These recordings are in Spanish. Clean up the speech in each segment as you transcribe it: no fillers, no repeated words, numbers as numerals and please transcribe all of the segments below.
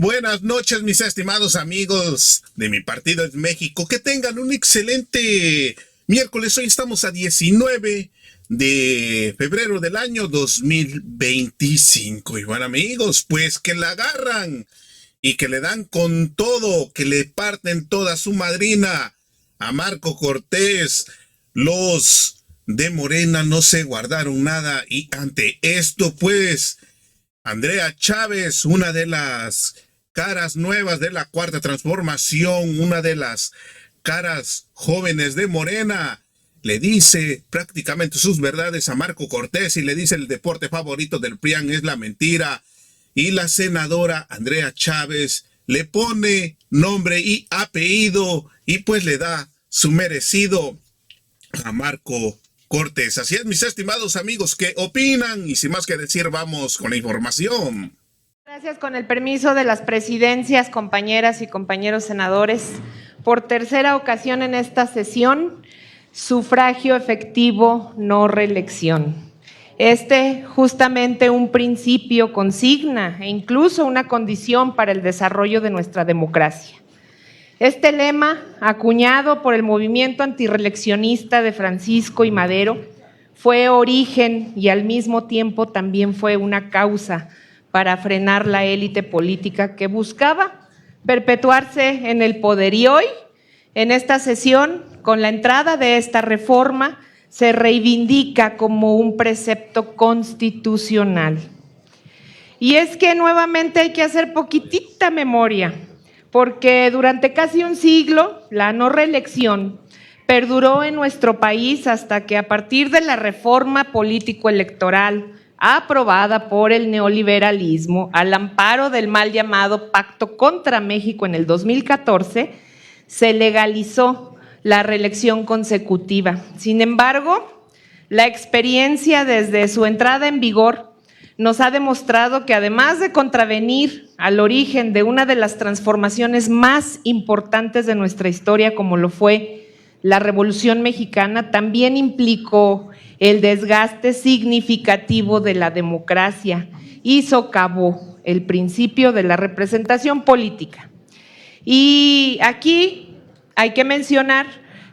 Buenas noches, mis estimados amigos de mi partido en México. Que tengan un excelente miércoles. Hoy estamos a 19 de febrero del año 2025. Y bueno, amigos, pues que la agarran y que le dan con todo, que le parten toda su madrina a Marco Cortés. Los de Morena no se guardaron nada y ante esto, pues, Andrea Chávez, una de las caras nuevas de la Cuarta Transformación, una de las caras jóvenes de Morena, le dice prácticamente sus verdades a Marco Cortés y le dice el deporte favorito del PRIAN es la mentira. Y la senadora Andrea Chávez le pone nombre y apellido y pues le da su merecido a Marco Cortés. Así es, mis estimados amigos, ¿qué opinan? Y sin más que decir, vamos con la información. Gracias, con el permiso de las presidencias, compañeras y compañeros senadores. Por tercera ocasión en esta sesión, sufragio efectivo, no reelección. Justamente un principio, consigna e incluso una condición para el desarrollo de nuestra democracia. Este lema, acuñado por el movimiento antirreeleccionista de Francisco I. Madero, fue origen y al mismo tiempo también fue una causa para frenar la élite política que buscaba perpetuarse en el poder. Y hoy, en esta sesión, con la entrada de esta reforma, se reivindica como un precepto constitucional. Y es que nuevamente hay que hacer poquitita memoria, porque durante casi un siglo la no reelección perduró en nuestro país hasta que a partir de la reforma político-electoral aprobada por el neoliberalismo al amparo del mal llamado Pacto contra México en el 2014, se legalizó la reelección consecutiva. Sin embargo, la experiencia desde su entrada en vigor nos ha demostrado que además de contravenir al origen de una de las transformaciones más importantes de nuestra historia, como lo fue la Revolución Mexicana, también implicó el desgaste significativo de la democracia y socavó el principio de la representación política. Y aquí hay que mencionar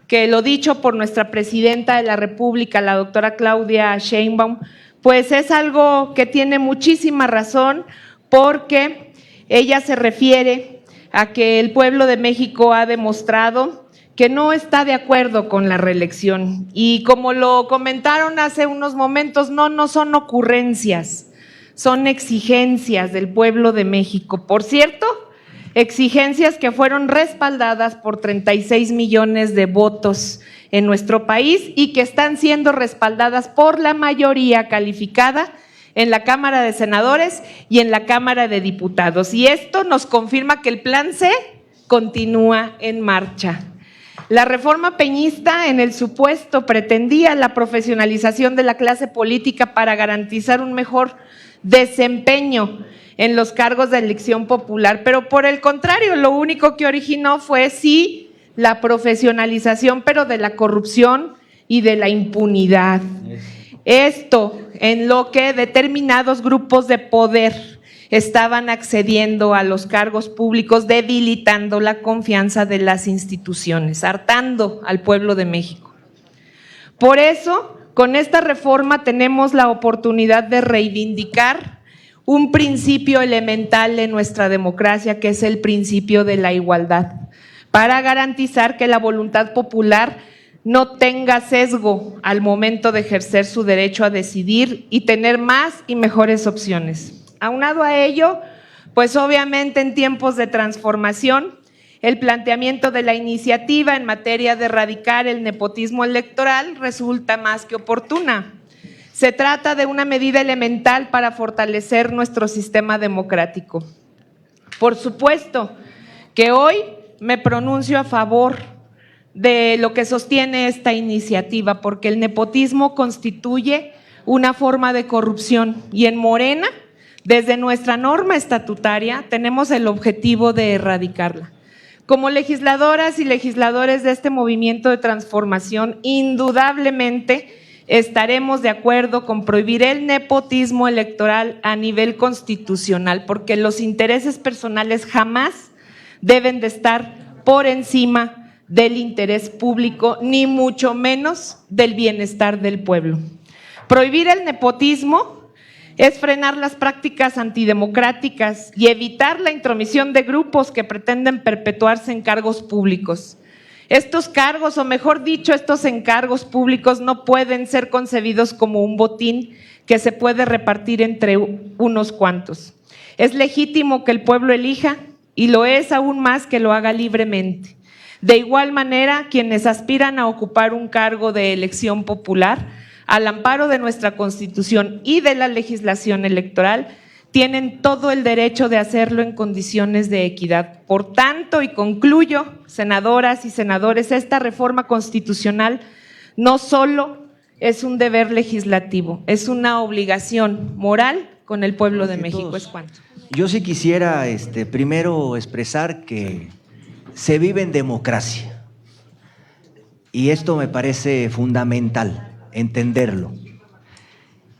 que lo dicho por nuestra presidenta de la República, la doctora Claudia Sheinbaum, pues es algo que tiene muchísima razón, porque ella se refiere a que el pueblo de México ha demostrado que no está de acuerdo con la reelección. Y como lo comentaron hace unos momentos, no son ocurrencias, son exigencias del pueblo de México. Por cierto, exigencias que fueron respaldadas por 36 millones de votos en nuestro país y que están siendo respaldadas por la mayoría calificada en la Cámara de Senadores y en la Cámara de Diputados. Y esto nos confirma que el Plan C continúa en marcha. La reforma peñista, en el supuesto, pretendía la profesionalización de la clase política para garantizar un mejor desempeño en los cargos de elección popular, pero por el contrario, lo único que originó fue sí la profesionalización, pero de la corrupción y de la impunidad. Esto en lo que determinados grupos de poder estaban accediendo a los cargos públicos, debilitando la confianza de las instituciones, hartando al pueblo de México. Por eso, con esta reforma tenemos la oportunidad de reivindicar un principio elemental de nuestra democracia, que es el principio de la igualdad, para garantizar que la voluntad popular no tenga sesgo al momento de ejercer su derecho a decidir y tener más y mejores opciones. Aunado a ello, pues obviamente en tiempos de transformación, el planteamiento de la iniciativa en materia de erradicar el nepotismo electoral resulta más que oportuna. Se trata de una medida elemental para fortalecer nuestro sistema democrático. Por supuesto que hoy me pronuncio a favor de lo que sostiene esta iniciativa, porque el nepotismo constituye una forma de corrupción y en Morena, desde nuestra norma estatutaria, tenemos el objetivo de erradicarla. Como legisladoras y legisladores de este movimiento de transformación, indudablemente estaremos de acuerdo con prohibir el nepotismo electoral a nivel constitucional, porque los intereses personales jamás deben de estar por encima del interés público, ni mucho menos del bienestar del pueblo. Prohibir el nepotismo es frenar las prácticas antidemocráticas y evitar la intromisión de grupos que pretenden perpetuarse en cargos públicos. Estos cargos, o mejor dicho, estos encargos públicos no pueden ser concebidos como un botín que se puede repartir entre unos cuantos. Es legítimo que el pueblo elija y lo es aún más que lo haga libremente. De igual manera, quienes aspiran a ocupar un cargo de elección popular, al amparo de nuestra Constitución y de la legislación electoral, tienen todo el derecho de hacerlo en condiciones de equidad. Por tanto, y concluyo, senadoras y senadores, esta reforma constitucional no solo es un deber legislativo, es una obligación moral con el pueblo de México. ¿Es cuánto? Yo sí quisiera primero expresar que se vive en democracia y esto me parece fundamental entenderlo,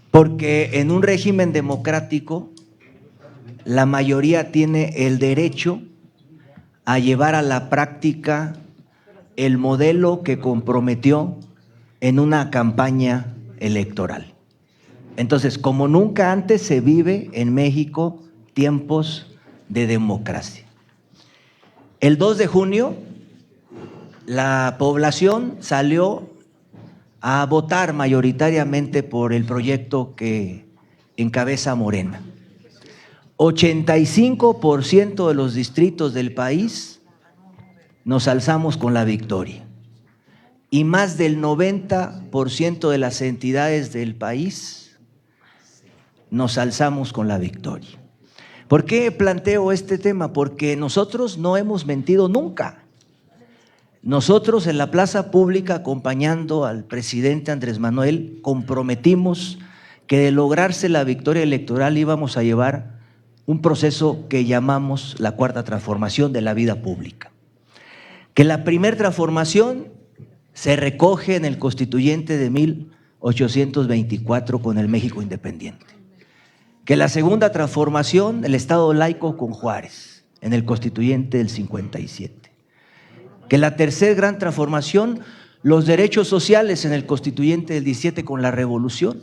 porque en un régimen democrático la mayoría tiene el derecho a llevar a la práctica el modelo que comprometió en una campaña electoral. Entonces, como nunca antes se vive en México tiempos de democracia. El 2 de junio, la población salió a votar mayoritariamente por el proyecto que encabeza Morena. 85% de los distritos del país nos alzamos con la victoria y más del 90% de las entidades del país nos alzamos con la victoria. ¿Por qué planteo este tema? Porque nosotros no hemos mentido nunca. Nosotros en la plaza pública, acompañando al presidente Andrés Manuel, comprometimos que de lograrse la victoria electoral íbamos a llevar un proceso que llamamos la cuarta transformación de la vida pública. Que la primera transformación se recoge en el Constituyente de 1824 con el México independiente. Que la segunda transformación, el Estado laico con Juárez, en el Constituyente del 57. Que la tercera gran transformación, los derechos sociales en el Constituyente del 17 con la Revolución.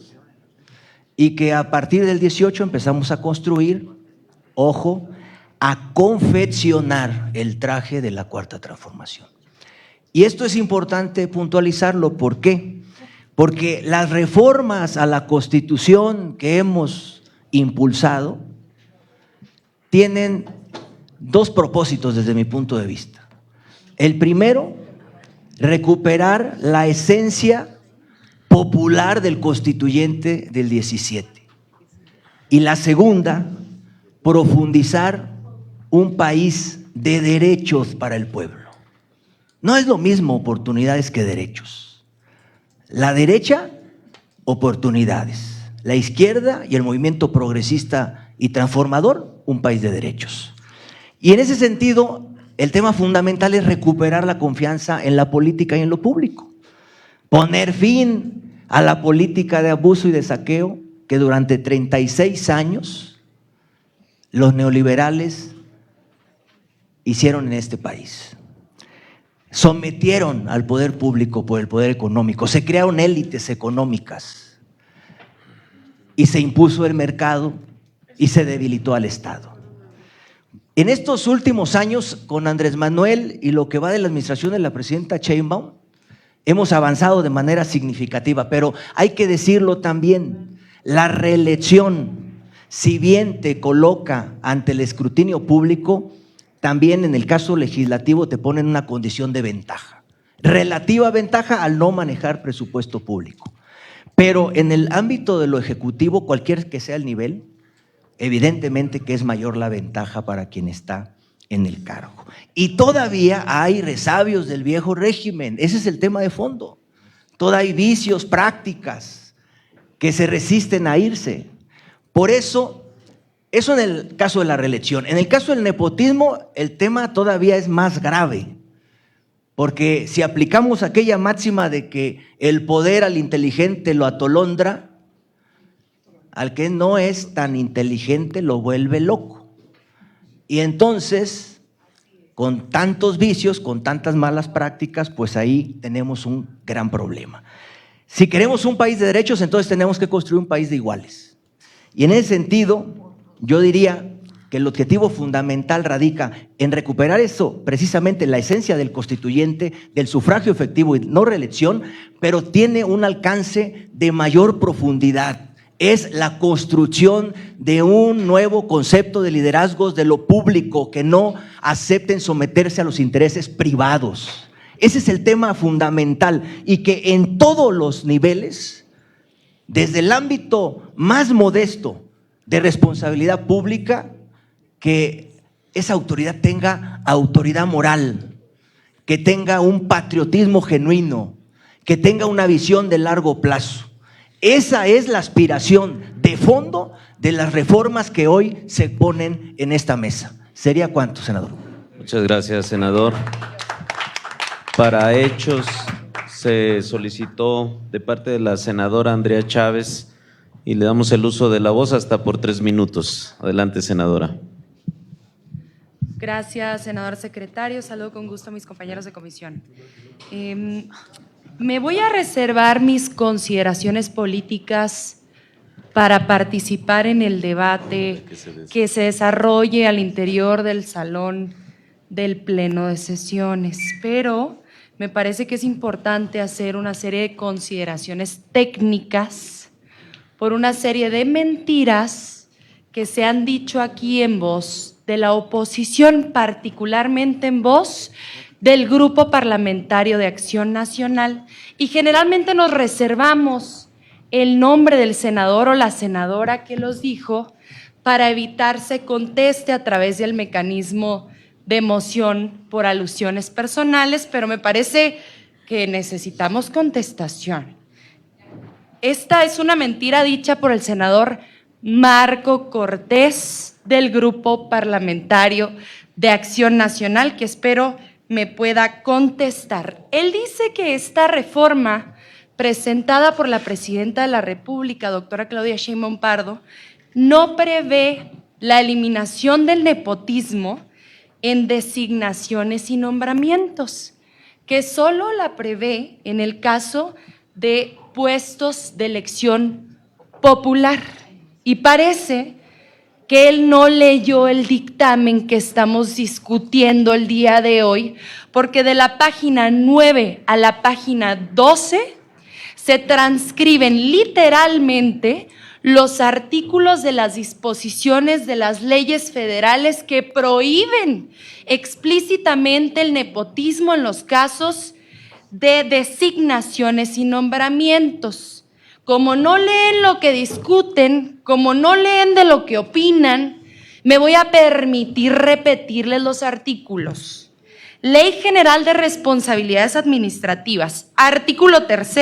Y que a partir del 18 empezamos a construir, ojo, a confeccionar el traje de la cuarta transformación. Y esto es importante puntualizarlo. ¿Por qué? Porque las reformas a la Constitución que hemos impulsado tienen dos propósitos desde mi punto de vista. El primero, recuperar la esencia popular del Constituyente del 17. Y la segunda, profundizar un país de derechos para el pueblo. No es lo mismo oportunidades que derechos. La derecha, oportunidades. La izquierda y el movimiento progresista y transformador, un país de derechos. Y en ese sentido, el tema fundamental es recuperar la confianza en la política y en lo público. Poner fin a la política de abuso y de saqueo que durante 36 años los neoliberales hicieron en este país. Sometieron al poder público por el poder económico, se crearon élites económicas y se impuso el mercado y se debilitó al Estado. En estos últimos años, con Andrés Manuel y lo que va de la administración de la presidenta Sheinbaum, hemos avanzado de manera significativa, pero hay que decirlo también, la reelección, si bien te coloca ante el escrutinio público, también en el caso legislativo te pone en una condición de ventaja, relativa ventaja al no manejar presupuesto público. Pero en el ámbito de lo ejecutivo, cualquier que sea el nivel, evidentemente que es mayor la ventaja para quien está en el cargo. Y todavía hay resabios del viejo régimen, ese es el tema de fondo. Todavía hay vicios, prácticas que se resisten a irse. Por eso en el caso de la reelección. En el caso del nepotismo, el tema todavía es más grave, porque si aplicamos aquella máxima de que el poder al inteligente lo atolondra, al que no es tan inteligente lo vuelve loco. Y entonces, con tantos vicios, con tantas malas prácticas, pues ahí tenemos un gran problema. Si queremos un país de derechos, entonces tenemos que construir un país de iguales. Y en ese sentido, yo diría que el objetivo fundamental radica en recuperar eso, precisamente la esencia del constituyente, del sufragio efectivo y no reelección, pero tiene un alcance de mayor profundidad. Es la construcción de un nuevo concepto de liderazgos de lo público que no acepten someterse a los intereses privados. Ese es el tema fundamental y que en todos los niveles, desde el ámbito más modesto de responsabilidad pública, que esa autoridad tenga autoridad moral, que tenga un patriotismo genuino, que tenga una visión de largo plazo. Esa es la aspiración de fondo de las reformas que hoy se ponen en esta mesa. ¿Sería cuánto, senador? Muchas gracias, senador. Para hechos, se solicitó de parte de la senadora Andrea Chávez y le damos el uso de la voz hasta por 3 minutos. Adelante, senadora. Gracias, senador secretario. Saludo con gusto a mis compañeros de comisión. Me voy a reservar mis consideraciones políticas para participar en el debate que se desarrolle al interior del salón del Pleno de Sesiones, pero me parece que es importante hacer una serie de consideraciones técnicas por una serie de mentiras que se han dicho aquí en voz de la oposición, particularmente en voz del Grupo Parlamentario de Acción Nacional, y generalmente nos reservamos el nombre del senador o la senadora que los dijo para evitar se conteste a través del mecanismo de moción por alusiones personales, pero me parece que necesitamos contestación. Esta es una mentira dicha por el senador Marco Cortés del Grupo Parlamentario de Acción Nacional, que espero me pueda contestar. Él dice que esta reforma presentada por la Presidenta de la República, doctora Claudia Sheinbaum Pardo, no prevé la eliminación del nepotismo en designaciones y nombramientos, que solo la prevé en el caso de puestos de elección popular. Y parece que él no leyó el dictamen que estamos discutiendo el día de hoy, porque de la página 9 a la página 12 se transcriben literalmente los artículos de las disposiciones de las leyes federales que prohíben explícitamente el nepotismo en los casos de designaciones y nombramientos. Como no leen lo que discuten, como no leen de lo que opinan, me voy a permitir repetirles los artículos. Ley General de Responsabilidades Administrativas, artículo 3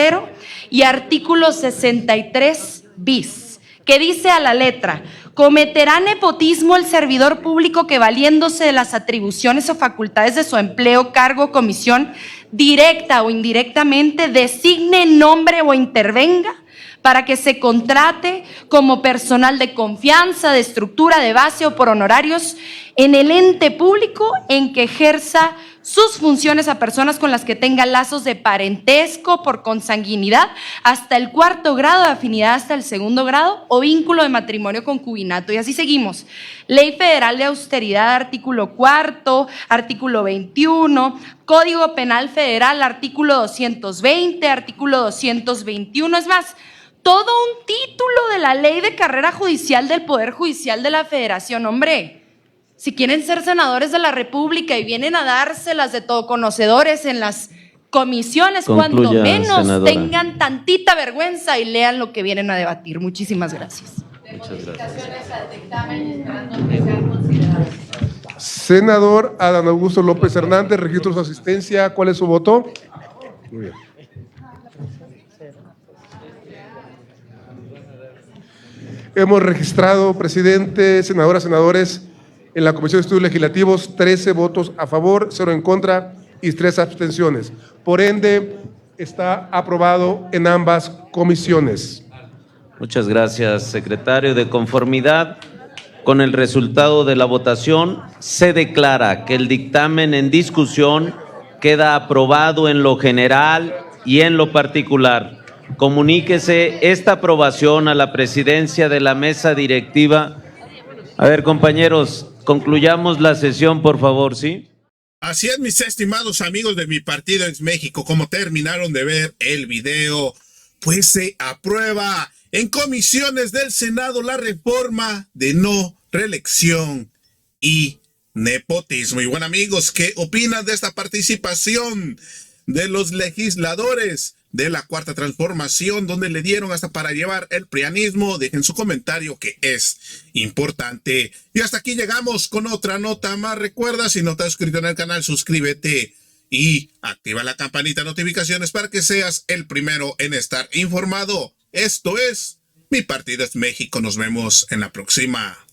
y artículo 63 bis, que dice a la letra: cometerá nepotismo el servidor público que, valiéndose de las atribuciones o facultades de su empleo, cargo o comisión, directa o indirectamente, designe, nombre o intervenga para que se contrate como personal de confianza, de estructura, de base o por honorarios en el ente público en que ejerza sus funciones a personas con las que tenga lazos de parentesco por consanguinidad hasta el 4º grado, de afinidad hasta el 2º grado o vínculo de matrimonio concubinato. Y así seguimos. Ley Federal de Austeridad, artículo 4, artículo 21, Código Penal Federal, artículo 220, artículo 221. Es más, todo un título de la Ley de Carrera Judicial del Poder Judicial de la Federación. Hombre, si quieren ser senadores de la República y vienen a dárselas de todo conocedores en las comisiones, cuanto menos senadora, tengan tantita vergüenza y lean lo que vienen a debatir. Muchísimas gracias. Muchas gracias. Senador Adán Augusto López Hernández, registro su asistencia. ¿Cuál es su voto? Muy bien. Hemos registrado, presidente, senadoras, senadores, en la Comisión de Estudios Legislativos, 13 votos a favor, 0 en contra y y 3 abstenciones. Por ende, está aprobado en ambas comisiones. Muchas gracias, secretario. De conformidad con el resultado de la votación, se declara que el dictamen en discusión queda aprobado en lo general y en lo particular. Comuníquese esta aprobación a la presidencia de la mesa directiva. A ver, compañeros, concluyamos la sesión, por favor, ¿sí? Así es, mis estimados amigos de Mi Partido es México, como terminaron de ver el video, pues se aprueba en comisiones del Senado la reforma de no reelección y nepotismo. Y bueno, amigos, ¿qué opinan de esta participación de los legisladores de la Cuarta Transformación, donde le dieron hasta para llevar el prianismo? Dejen su comentario, que es importante. Y hasta aquí llegamos con otra nota más. Recuerda, si no estás suscrito en el canal, suscríbete y activa la campanita de notificaciones para que seas el primero en estar informado. Esto es Mi Partido es México. Nos vemos en la próxima.